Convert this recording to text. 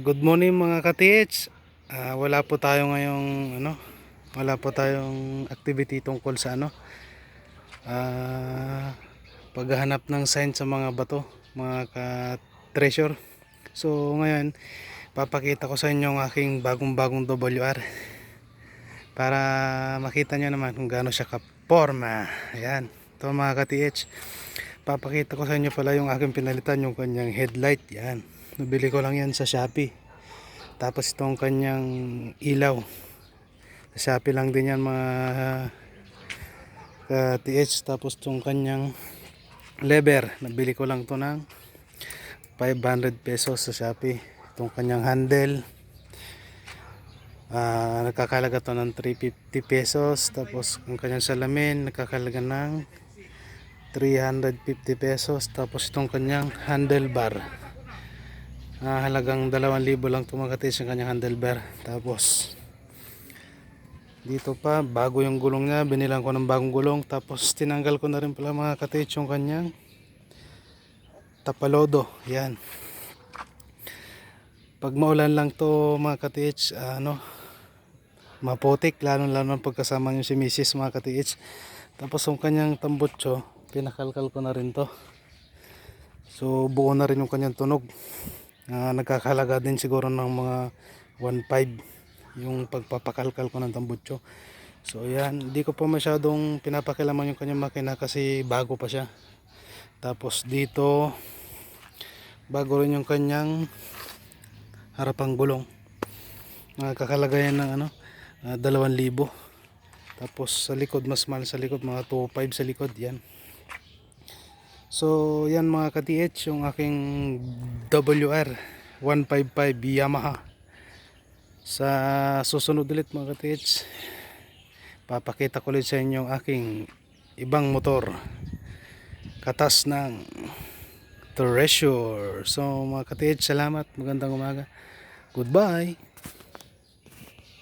Good morning mga ka-TH. Wala po tayo ngayong wala po tayong activity tungkol sa paghahanap ng sign sa mga bato, mga ka-treasure. So ngayon, papakita ko sa inyo ang aking bagong WR para makita nyo naman kung gaano siya ka-forma. Ayan, ito mga ka-TH. Papakita ko sa inyo pala yung aking pinalitan, yung kanyang headlight. Yan, nabili ko lang yan sa Shopee. Tapos itong kanyang ilaw, sa Shopee lang din yan mga ka-TH. Tapos itong kanyang lever, nabili ko lang to ng 500 pesos sa Shopee. Itong kanyang handle, nagkakalaga to ng 350 pesos. Tapos ang kanyang salamin, nagkakalaga ng 350 pesos. Tapos itong kanyang handlebar, halagang 2,000 lang tumakatis yung kanyang handlebar. Tapos dito pa, bago yung gulong niya, binilang ko ng bagong gulong. Tapos tinanggal ko na rin pala mga katis yung kanyang tapalodo. Yan, pag maulan lang to mga katis, maputik, lalo pagkasama yung si Mrs. mga katis. Tapos yung kanyang tambutso, pinakalkal ko na rin to. So buo na rin yung kanyang tunog. Nagkakalaga din siguro ng mga 1.5 yung pagpapakalkal ko ng tambutso. So yan, hindi ko pa masyadong pinapakilaman yung kanyang makina kasi bago pa siya. Tapos dito, bago rin yung kanyang harapang gulong. Nakakalagayan ng 2,000. Tapos sa likod, mas mahal sa likod, mga 2.5 sa likod. Yan. So yan mga ka-TH, yung aking WR 155 Yamaha. Sa susunod ulit mga ka-TH, papakita ko ulit sa inyo ang aking ibang motor, katas ng Treasure. So mga ka-TH, salamat, magandang umaga, goodbye.